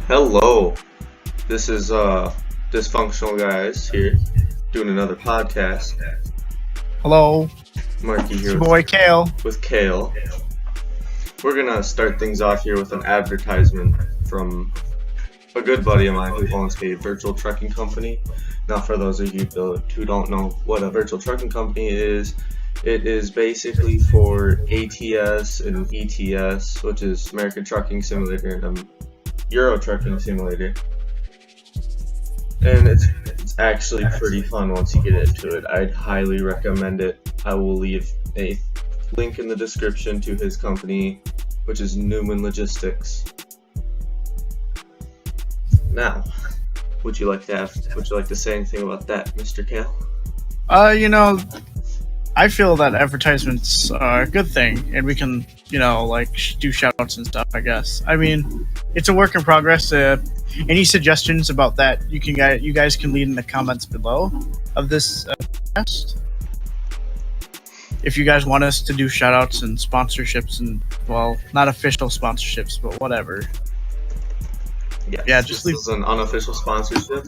Hello, this is Dysfunctional guys here doing another podcast. Hello, Marky it's here your boy Kale. with Kale. We're gonna start things off here with an advertisement from a good buddy of mine who owns a virtual trucking company. Now, for those of you who don't know what a virtual trucking company is, it is basically for ATS and ETS, which is American Trucking Simulator and Euro Trucking Simulator. And it's actually pretty fun once you get into it. I'd highly recommend it. I will leave a link in the description to his company, which is Newman Logistics. Now, would you like to say anything about that, Mr. Kale? I feel that advertisements are a good thing, and we can, do shoutouts and stuff, I guess. I mean, it's a work in progress. Any suggestions about that, you guys can leave in the comments below of this podcast. If you guys want us to do shoutouts and sponsorships and, well, not official sponsorships, but whatever. Yes, Yeah, just this is an unofficial sponsorship.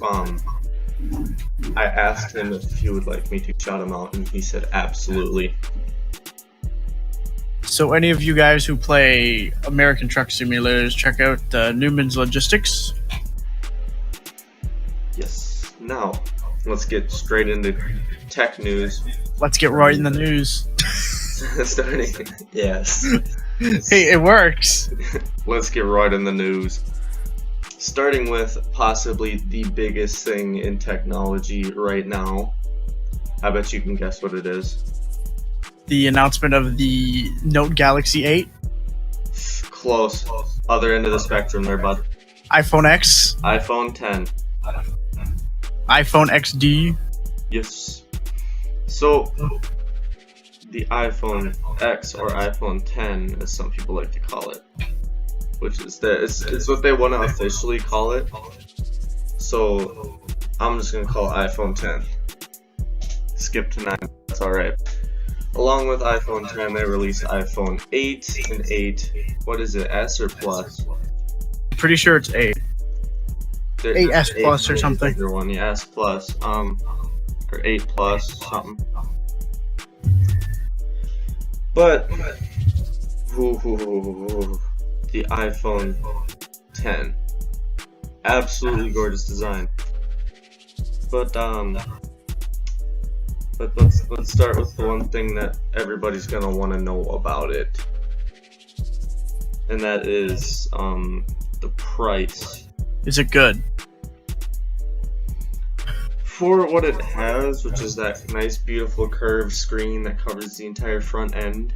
I asked him if he would like me to shout him out, and he said absolutely. So any of you guys who play American Truck Simulators, check out Newman's Logistics. Yes. Now, let's get straight into tech news. Let's get right in the news. Starting, yes. Hey, it works. Let's get right in the news. Starting with possibly the biggest thing in technology right now. I bet you can guess what it is. The announcement of the Note Galaxy 8. Close. Other end of the spectrum there, bud. iPhone X. iPhone 10. iPhone XD. Yes. So, the iPhone X, or iPhone 10, as some people like to call it, which is it's what they want to officially call it. So, I'm just going to call it iPhone 10. Skip to 9, that's alright. Along with iPhone 10, they released iPhone 8 and 8. What is it, S or Plus? Pretty sure it's 8. 8S Plus or something. One, yeah, S Plus. Or 8 Plus, something. But, the iPhone 10. Absolutely gorgeous design. But let's start with the one thing that everybody's gonna want to know about it, and that is the price. Is it good? For what it has, which is that nice, beautiful curved screen that covers the entire front end.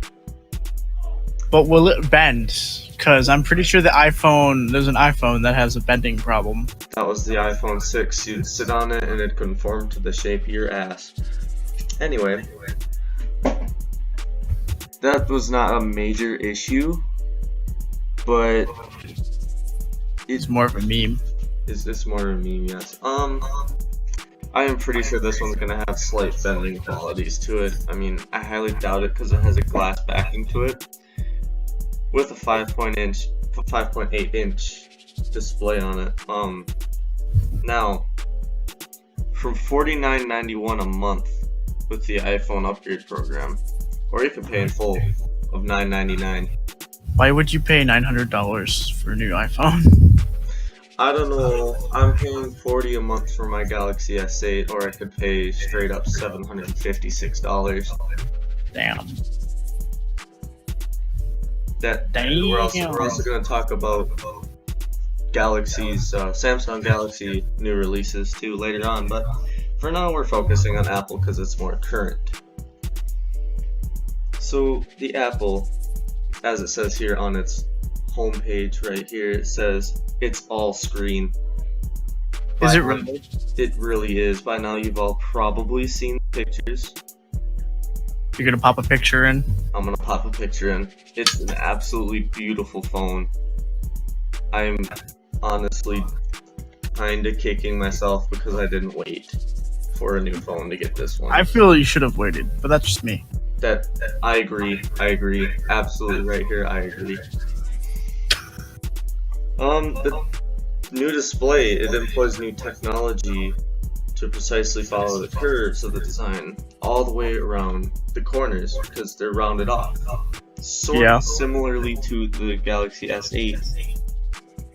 But will it bend? Because I'm pretty sure there's an iPhone that has a bending problem. That was the iPhone 6. You'd sit on it and it'd conform to the shape of your ass. Anyway, that was not a major issue, but It's more of a meme. it's more of a meme, yes. I am pretty sure this one's gonna have slight bending qualities to it. I mean, I highly doubt it because it has a glass backing to it with a 5.8 inch display on it. Now, from $49.91 a month with the iPhone upgrade program, or you can pay in full of $9.99. Why would you pay $900 for a new iPhone? I don't know. I'm paying $40 a month for my Galaxy S8, or I could pay straight up $756. Damn. We're also going to talk about Samsung Galaxy new releases too later on, but for now we're focusing on Apple because it's more current. So the Apple, as it says here on its homepage right here, it says it's all screen. Is it really? It really is. By now you've all probably seen the pictures. You're gonna pop a picture in? I'm gonna pop a picture in. It's an absolutely beautiful phone. I'm honestly kinda kicking myself because I didn't wait for a new phone to get this one. I feel you should have waited, but that's just me. That I agree. Absolutely right here, I agree. new display, it employs new technology to precisely follow the curves of the design all the way around the corners because they're rounded off. Sort of similarly to the Galaxy S8,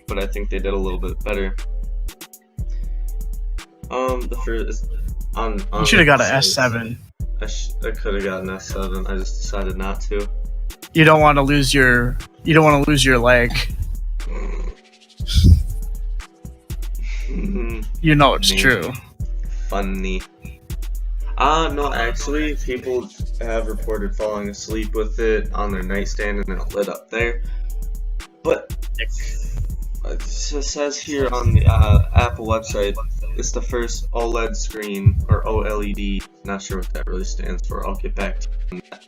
but I think they did a little bit better. The first you should have got an S7. I could have gotten an S7. I just decided not to. You don't want to lose your leg. You know it's true. Funny. No, actually, people have reported falling asleep with it on their nightstand and it lit up there. But it says here on the Apple website, it's the first OLED screen, or OLED, not sure what that really stands for, I'll get back to you on that.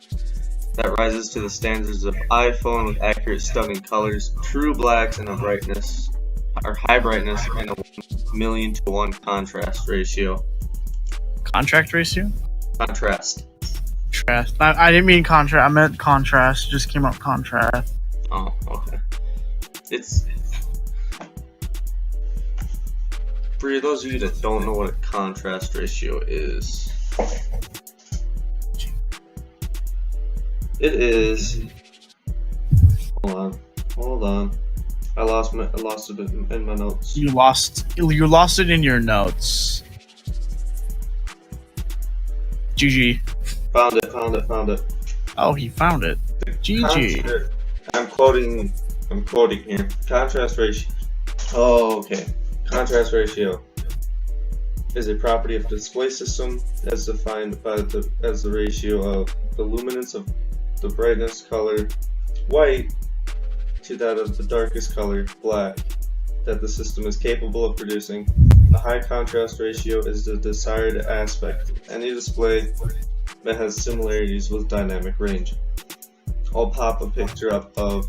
That rises to the standards of iPhone with accurate, stunning colors, true blacks, and a brightness, or high brightness, and a 1,000,000 to 1 contrast ratio. Contrast ratio? Contrast. I didn't mean contrast. I meant contrast. It just came out contrast. Oh, okay. It's for those of you that don't know what a contrast ratio is. It is. Hold on. I lost it in my notes. You lost it in your notes. GG. Found it. Oh, he found it. GG. I'm quoting here. Contrast ratio. Oh, okay. Contrast ratio is a property of the display system as defined by as the ratio of the luminance of the brightness color white to that of the darkest color black that the system is capable of producing. The high contrast ratio is the desired aspect of any display that has similarities with dynamic range. I'll pop a picture up of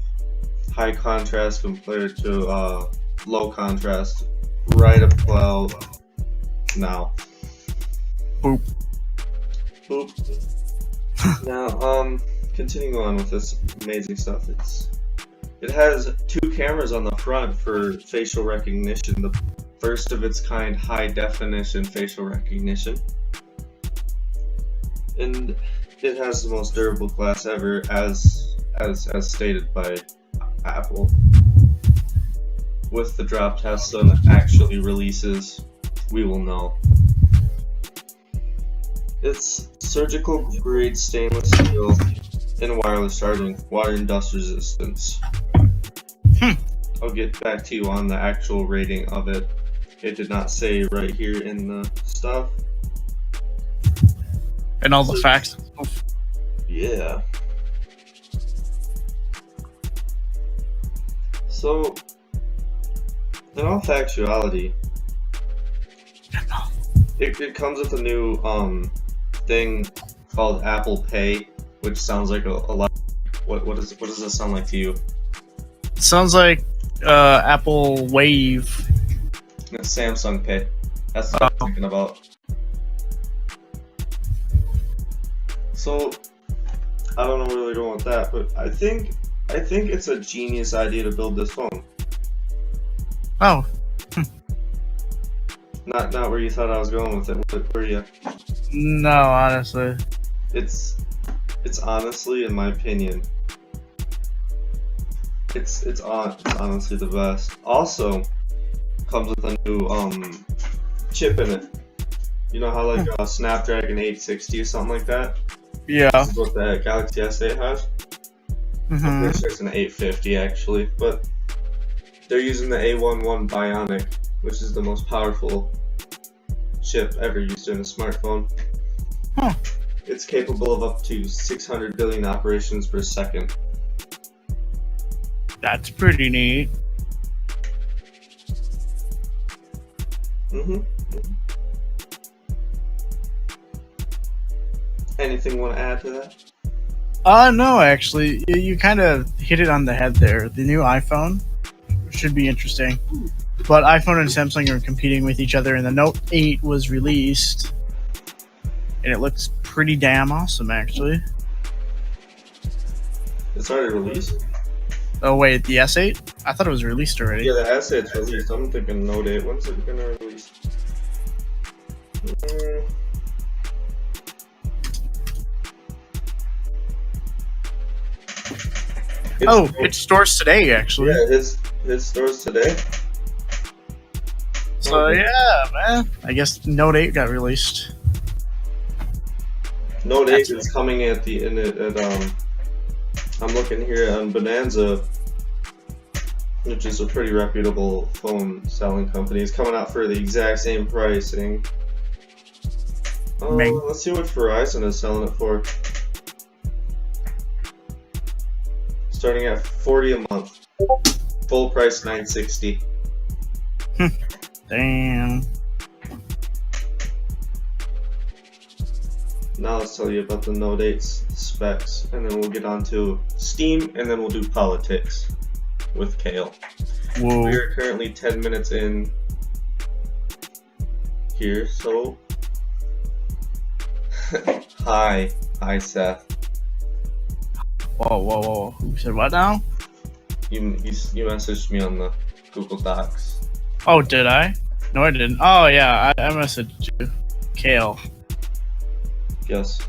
high contrast compared to low contrast right about now. Boop. Now, continuing on with this amazing stuff, it has 2 cameras on the front for facial recognition, the first of its kind high definition facial recognition, and it has the most durable glass ever, as stated by Apple. With the drop test when it actually releases, we will know. It's surgical grade stainless steel and wireless charging, water and dust resistance. I'll get back to you on the actual rating of it. It did not say right here in the stuff. And all the facts. Yeah. So, in all factuality, it comes with a new thing called Apple Pay, which sounds like a lot. What does that sound like to you? It sounds like Apple Wave. It's Samsung Pay. That's what I'm thinking about. So I don't know where they're going with that, but I think it's a genius idea to build this phone. Oh. Not where you thought I was going with it, were you? No, honestly. It's honestly, in my opinion, it's honestly the best. Also, comes with a new chip in it. You know how like a Snapdragon 860 or something like that? Yeah. This is what the Galaxy S8 has. I'm pretty sure it's an 850 actually, but they're using the A11 Bionic, which is the most powerful chip ever used in a smartphone. It's capable of up to 600 billion operations per second. That's pretty neat. Anything you want to add to that? No, actually, you kind of hit it on the head there. The new iPhone should be interesting. But iPhone and Samsung are competing with each other, and the Note 8 was released, and it looks pretty damn awesome, actually. It's already released? Oh wait, the S8? I thought it was released already. Yeah, the S8's released. I'm thinking Note 8. When's it gonna release? It stores today, actually. Yeah, his stores today. So yeah, man. I guess Note 8 got released. Note 8 is coming at the end at I'm looking here on Bonanza, which is a pretty reputable phone selling company. It's coming out for the exact same pricing. Let's see what Verizon is selling it for. Starting at $40 a month. Full price $960. Damn. Now let's tell you about the Note 8's specs, and then we'll get on to Steam, and then we'll do politics with Kale. Whoa. We are currently 10 minutes in here, so hi Seth. Whoa. Who said what now? You messaged me on the Google Docs. Oh, did I? No, I didn't. Oh yeah, I messaged you, Kale. Yes.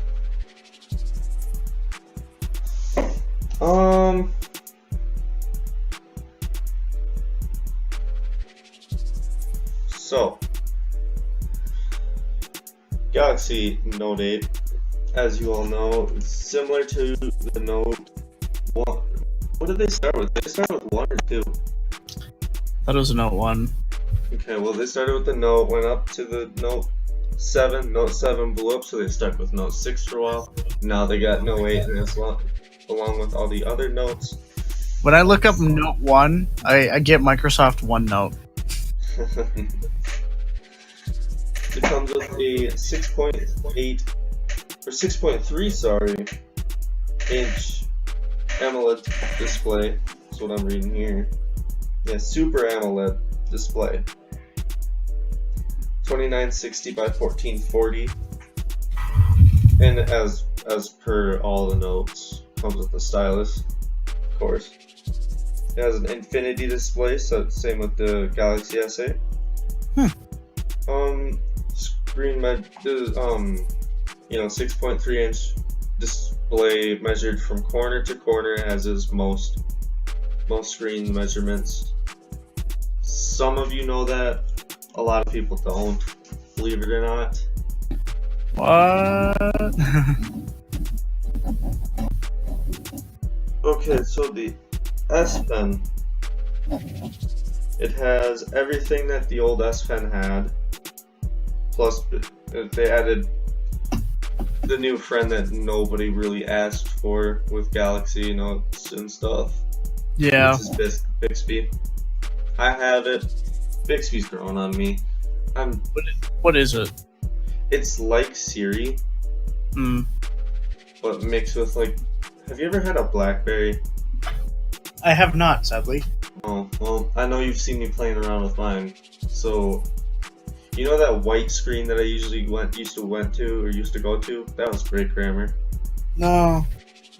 So, Galaxy Note 8, as you all know, is similar to the Note 1. What did they start with? Did they start with 1 or 2? That was a Note 1. Okay, well they started with the Note, went up to the Note 7. Note 7 blew up, so they stuck with Note 6 for a while. Now they got Note 8, and it's along with all the other notes. When I look up Note 1, I get Microsoft OneNote. It comes with a 6.8 or 6.3, inch AMOLED display. That's what I'm reading here. Yeah, Super AMOLED display. 2960 by 1440, and as per all the notes, comes with the stylus, of course. It has an infinity display, so same with the Galaxy S8. Screen 6.3 inch display measured from corner to corner, as is most screen measurements. Some of you know that, a lot of people don't, believe it or not. What? Okay, so the S Pen, it has everything that the old S Pen had, plus they added the new friend that nobody really asked for with Galaxy Notes and stuff. Yeah. This is Bixby. I have it. Bixby's growing on me. What is it? It's like Siri, but mixed with have you ever had a BlackBerry? I have not, sadly. Oh, well, I know you've seen me playing around with mine. So, you know that white screen that I used to go to? That was great grammar. No.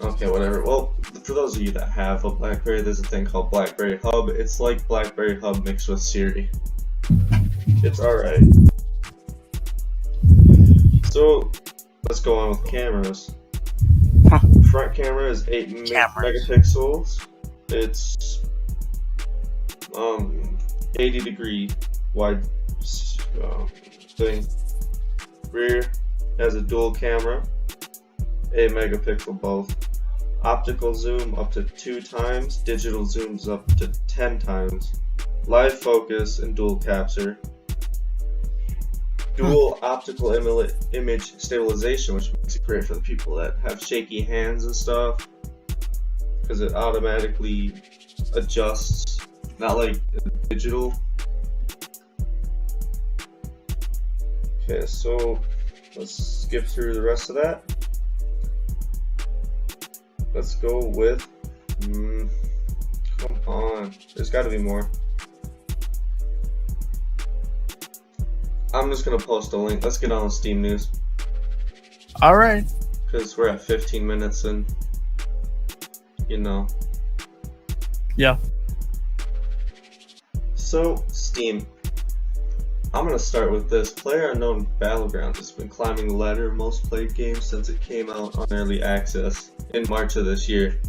Okay, whatever. Well, for those of you that have a BlackBerry, there's a thing called BlackBerry Hub. It's like BlackBerry Hub mixed with Siri. It's alright. So, let's go on with cameras. Front camera is 8 megapixels. It's 80-degree wide thing. Rear has a dual camera, 8 megapixel both. Optical zoom up to 2 times, digital zooms up to 10 times. Live focus and dual capture. Dual optical image stabilization, which makes it great for the people that have shaky hands and stuff, because it automatically adjusts, not like digital. Okay, so let's skip through the rest of that. Let's go with, come on, there's got to be more. I'm just gonna post a link. Let's get on with Steam News. Alright. Because we're at 15 minutes and, Yeah. So, Steam. I'm gonna start with this. PlayerUnknown Battlegrounds has been climbing the ladder of most played games since it came out on early access in March of this year.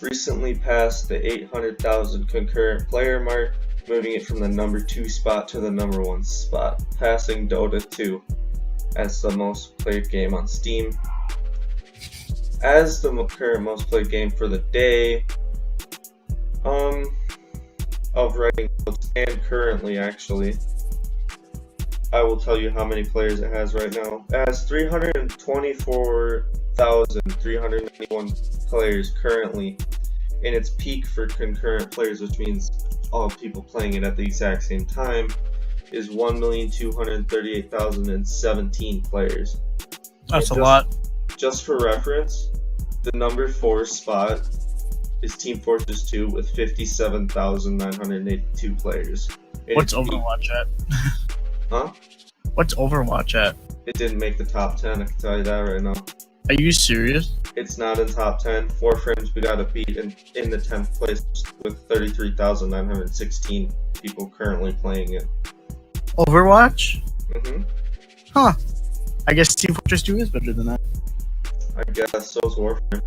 Recently passed the 800,000 concurrent player mark, moving it from the number 2 spot to the number 1 spot, passing Dota 2 as the most played game on Steam. As the current most played game for the day, of writing notes, and currently actually, I will tell you how many players it has right now. It has 324,391 players currently in its peak for concurrent players, which means all people playing it at the exact same time, is 1,238,017 players. That's a lot. Just for reference, the number 4 spot is Team Fortress 2 with 57,982 players. What's Overwatch at? Huh? What's Overwatch at? It didn't make the top 10, I can tell you that right now. Are you serious? It's not in top 10. 4 frames we gotta beat in the 10th place with 33,916 people currently playing it. Overwatch? Mm-hmm. Huh. I guess Team Fortress 2 is better than that. I guess so's Warframe.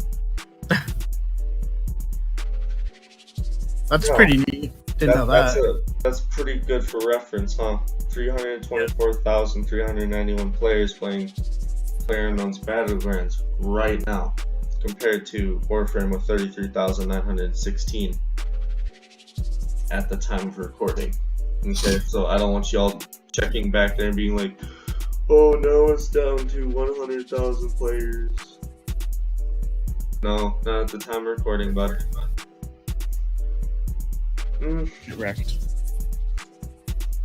That's pretty neat. Didn't know that. That's pretty good for reference, huh? 324,391 players playing PlayerUnknown's Battlegrounds right now, compared to Warframe with 33,916 at the time of recording. Okay, so I don't want y'all checking back there and being like, oh no, it's down to 100,000 players. No, not at the time of recording, but Correct.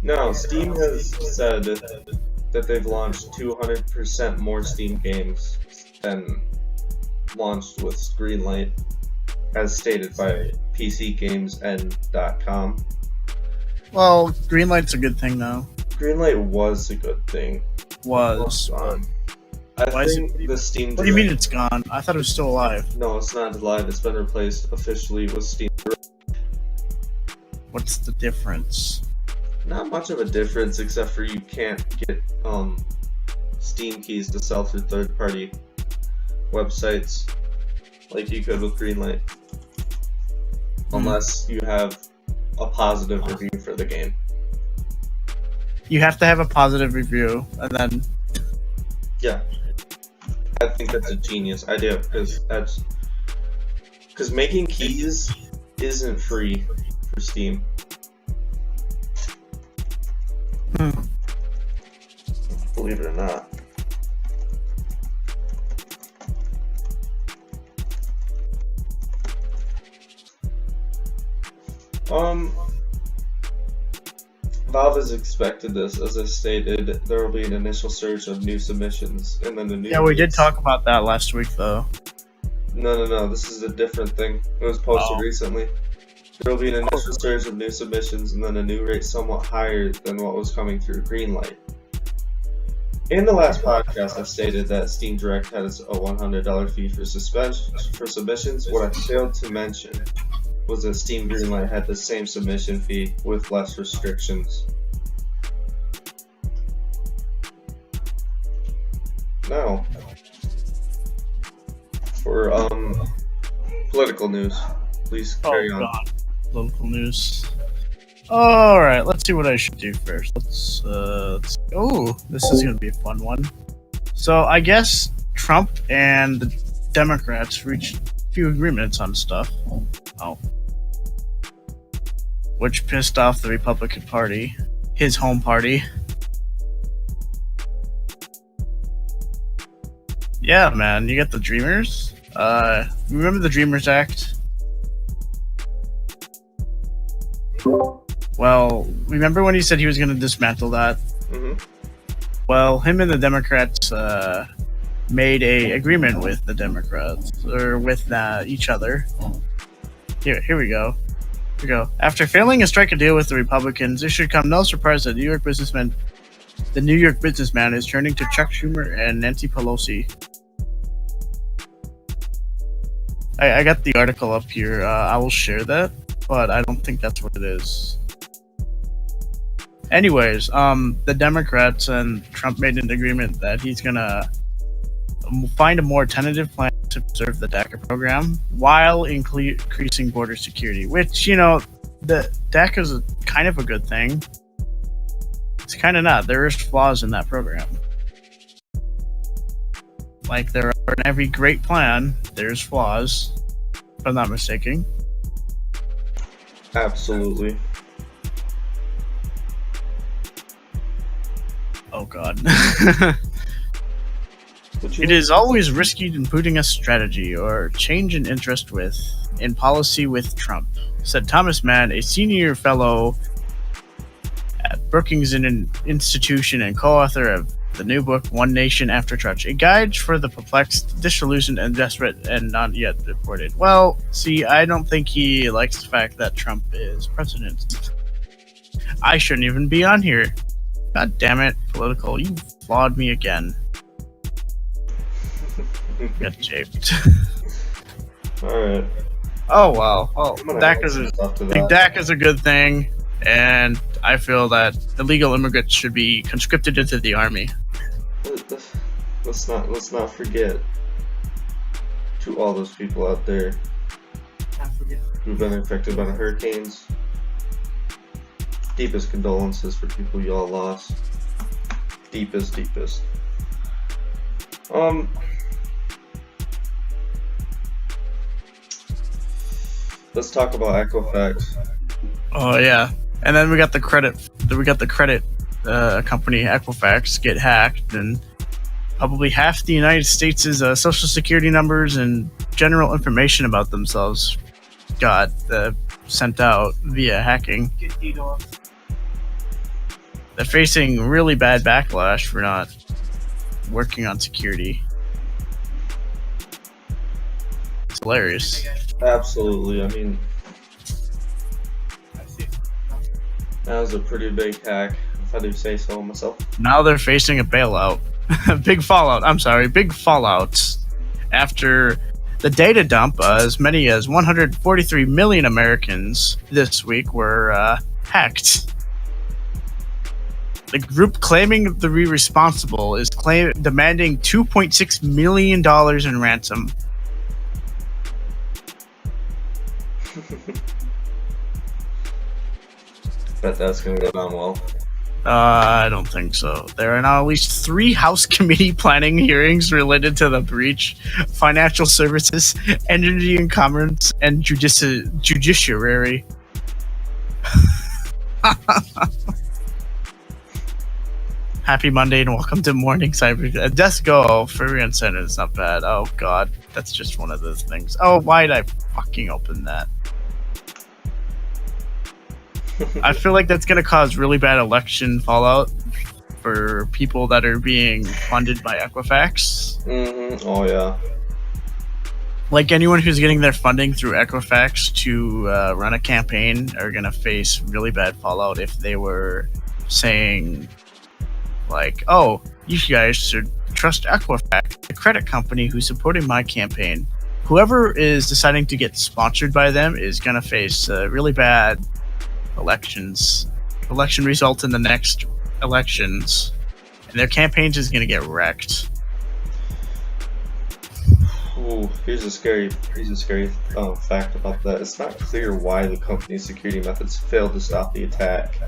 Now, Steam has said that they've launched 200% more Steam games than launched with Greenlight, as stated by PCGamesN.com. Well, Greenlight's a good thing, though. Greenlight was a good thing. Was. I think the Steam Direct... What do you mean it's gone? I thought it was still alive. No, it's not alive. It's been replaced officially with Steam Direct. What's the difference? Not much of a difference, except for you can't get Steam keys to sell through third-party websites like you could with Greenlight, unless you have a positive review for the game. You have to have a positive review, and then... Yeah. I think that's a genius idea, because making keys isn't free for Steam. Believe it or not. Valve has expected this. As I stated, there will be an initial surge of new submissions, and then the new... Yeah, we did talk about that last week, though. No. This is a different thing. It was posted recently. There will be an initial surge of new submissions, and then a new rate somewhat higher than what was coming through Greenlight. In the last podcast, I stated that Steam Direct has a $100 fee for submissions. What I failed to mention was that Steam Greenlight had the same submission fee with less restrictions. Now, for political news, please carry on. God. Political news. Alright, let's see what I should do first. Let's oh, this is gonna be a fun one. So I guess Trump and the Democrats reached a few agreements on stuff. Oh. Which pissed off the Republican Party. His home party. Yeah, man, you got the Dreamers. Remember the Dreamers Act? Well, remember when he said he was going to dismantle that? Mm-hmm. Well, him and the Democrats made a agreement with the Democrats, or with each other. Here we go. Here we go. After failing to strike a deal with the Republicans, it should come no surprise that the New York businessman is turning to Chuck Schumer and Nancy Pelosi. I got the article up here. I will share that, but I don't think that's what it is. Anyways, the Democrats and Trump made an agreement that he's gonna find a more tentative plan to preserve the DACA program while increasing border security, which, the DACA is kind of a good thing. It's kind of not. There is flaws in that program. Like there are in every great plan, there's flaws, if I'm not mistaken. Absolutely. Oh god. It is always risky in putting a strategy or change in interest in policy with Trump, said Thomas Mann, a senior fellow at Brookings Institution and co-author of the new book One Nation After Trump, a guide for the perplexed, disillusioned, and desperate, and not yet deported. Well, see, I don't think he likes the fact that Trump is president. I shouldn't even be on here. God damn it, political, you flawed me again. Got japed. Alright. Oh well. Oh, DACA is a good thing, and I feel that illegal immigrants should be conscripted into the army. Let's not forget to all those people out there who've been affected by the hurricanes. Deepest condolences for people y'all lost. Deepest. Let's talk about Equifax. Oh yeah, and then we got the credit company Equifax get hacked, and probably half the United States' social security numbers and general information about themselves got sent out via hacking. They're facing really bad backlash for not working on security. It's hilarious. Absolutely. I mean, that was a pretty big hack, if I do say so myself. Now they're facing a bailout. Big fallout after the data dump. As many as 143 million Americans this week were hacked. The group claiming to be responsible is demanding $2.6 million in ransom. Bet that's gonna go down well. I don't think so. There are now at least 3 House committee planning hearings related to the breach: financial services, energy and commerce, and judiciary. Happy Monday and welcome to Morning Cyber. Let's go. Furry Uncensored is not bad. Oh god, that's just one of those things. Oh, why did I fucking open that? I feel like that's going to cause really bad election fallout for people that are being funded by Equifax. Mm-hmm. Oh, yeah. Like, anyone who's getting their funding through Equifax to run a campaign are going to face really bad fallout if they were saying, like, oh, you guys should trust Equifax, the credit company who's supporting my campaign. Whoever is deciding to get sponsored by them is going to face really bad election result in the next elections, and their campaigns is going to get wrecked. Ooh, here's a scary fact about that. It's not clear why the company's security methods failed to stop the attack.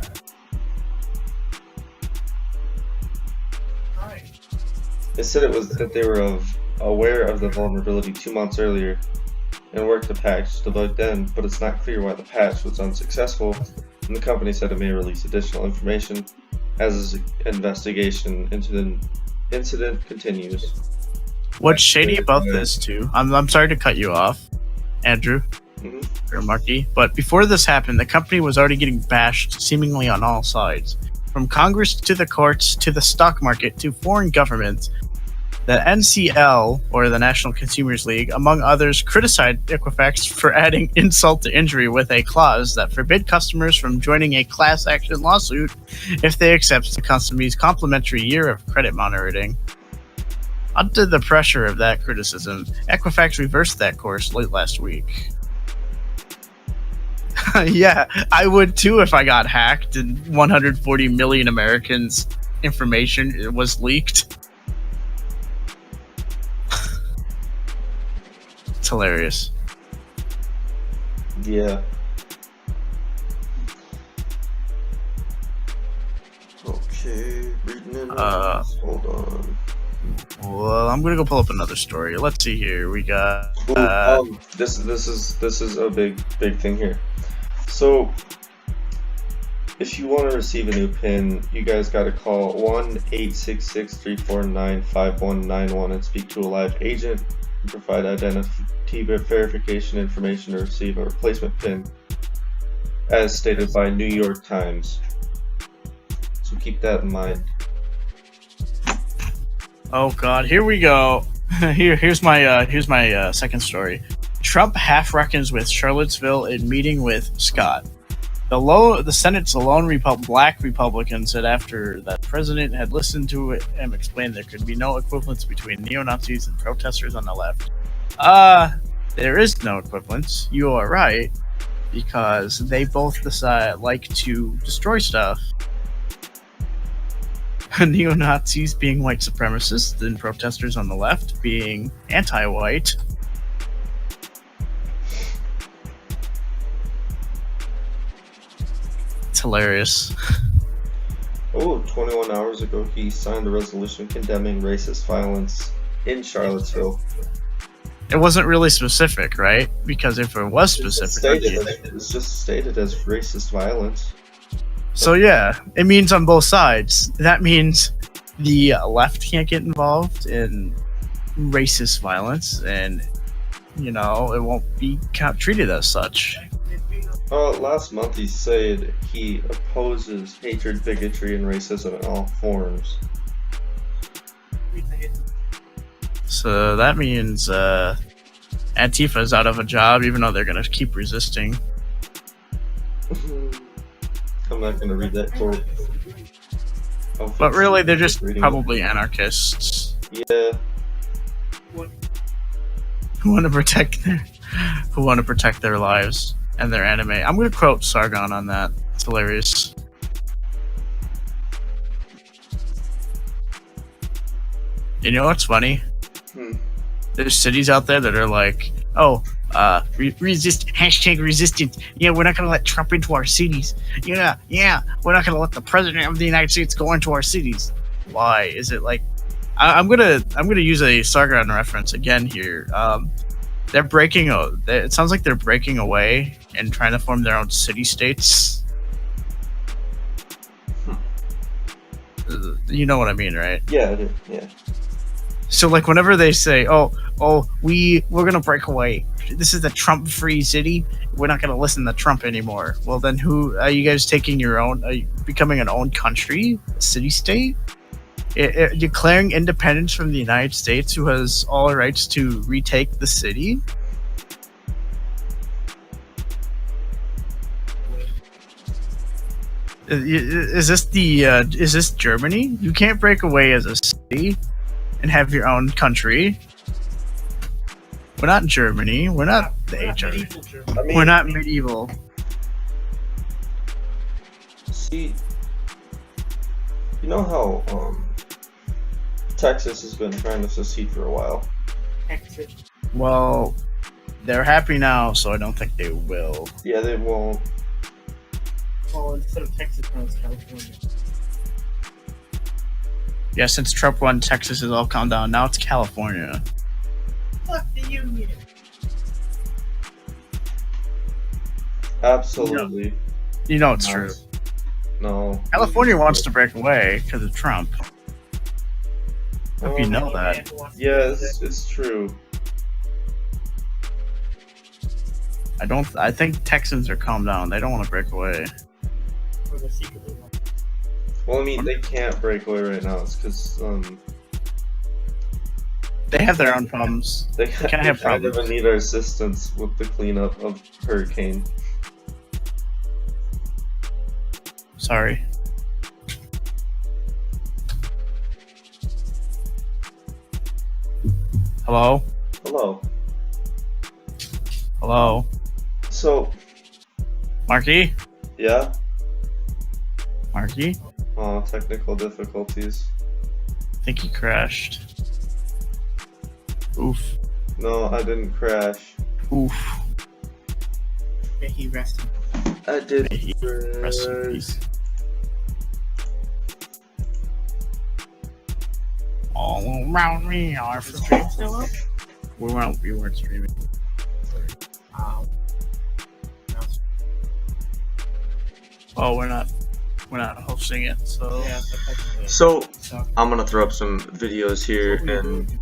It said it was that they were aware of the vulnerability 2 months earlier and worked the patch to avoid them, but it's not clear why the patch was unsuccessful, and the company said it may release additional information as the investigation into the incident continues. What's shady about this too? I'm sorry to cut you off, Andrew, or Marky, but before this happened, the company was already getting bashed seemingly on all sides, from Congress to the courts to the stock market to foreign governments. The NCL, or the National Consumers League, among others, criticized Equifax for adding insult to injury with a clause that forbid customers from joining a class action lawsuit if they accept the company's complimentary year of credit monitoring. Under the pressure of that criticism, Equifax reversed that course late last week. Yeah, I would too if I got hacked and 140 million Americans' information was leaked. It's hilarious. Yeah. Okay, reading in. Hold on. Well, I'm gonna go pull up another story. Let's see here. We got. This is a big thing here. So, if you want to receive a new PIN, you guys got to call 1-866-349-5191 and speak to a live agent and provide identity verification information to receive a replacement PIN, as stated by New York Times. So keep that in mind. Oh God, here we go. Here's my second story. Trump half reckons with Charlottesville in meeting with Scott. The Senate's lone black Republican said after that president had listened to it and explained there could be no equivalence between neo-Nazis and protesters on the left. There is no equivalence. You are right, because they both like to destroy stuff. Neo-Nazis being white supremacists and protesters on the left being anti-white. It's hilarious. 21 hours ago, he signed a resolution condemning racist violence in Charlottesville. It wasn't really specific, right? Because if it was specific, it's just stated as racist violence. So yeah, it means on both sides. That means the left can't get involved in racist violence, and it won't be treated as such. Last month he said he opposes hatred, bigotry, and racism in all forms. So that means Antifa is out of a job, even though they're going to keep resisting. I'm not going to read that quote. But really, they're just probably anarchists. Yeah. Who want to protect their lives and their anime. I'm going to quote Sargon on that. It's hilarious. You know what's funny? There's cities out there that are like, resist, #resistance. Yeah, we're not going to let Trump into our cities. Yeah, we're not going to let the president of the United States go into our cities. Why? Is it like, I'm gonna use a Sargon reference again here. They're breaking. It sounds like they're breaking away and trying to form their own city-states. You know what I mean, right? Yeah, I do. Yeah. So, like, whenever they say, we're gonna break away. This is a Trump-free city. We're not gonna listen to Trump anymore. Well, then, who are you guys taking your own? Are you becoming an own country, a city-state? Declaring independence from the United States, who has all rights to retake the city? Is this Germany? You can't break away as a city and have your own country. We're not Germany. We're not the HR. We're not medieval. See, you know how Texas has been trying to secede for a while. Well, they're happy now, so I don't think they will. Yeah, they won't. Well, instead of Texas, now it's California. Yeah, since Trump won, Texas has all calmed down. Now it's California. Fuck the union. Absolutely. You know it's true. No. California wants to break away because of Trump. Hope you know that. Yes, it's true. I think Texans are calmed down. They don't want to break away. Well, I mean, they can't break away right now. It's because they have their own problems. They can't have problems. They need our assistance with the cleanup of Hurricane. Sorry. Hello? Hello. Hello? So, Marky? yeah? Marky? Oh, technical difficulties. I think he crashed. Oof. No, I didn't crash. Oof. May he rest. I did May he rest in peace. All around me are Is the stream still up? We weren't streaming. No. Oh, we're not hosting it, so Yeah, So, so I'm gonna throw up some videos here, and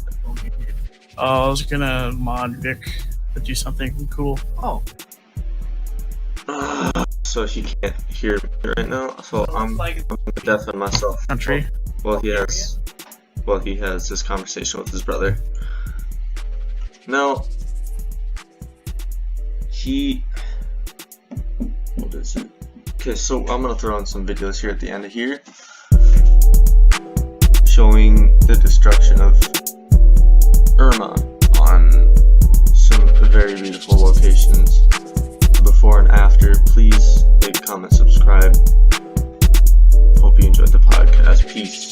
I was gonna mod Vic to do something cool. Oh, so he can't hear me right now. So I'm gonna deafen myself. Country. Well, he has this conversation with his brother. Now, what is it? Okay, so I'm gonna throw in some videos here at the end of here, showing the destruction of Irma on some very beautiful locations. Before and after, please like, comment, subscribe. Hope you enjoyed the podcast. Peace.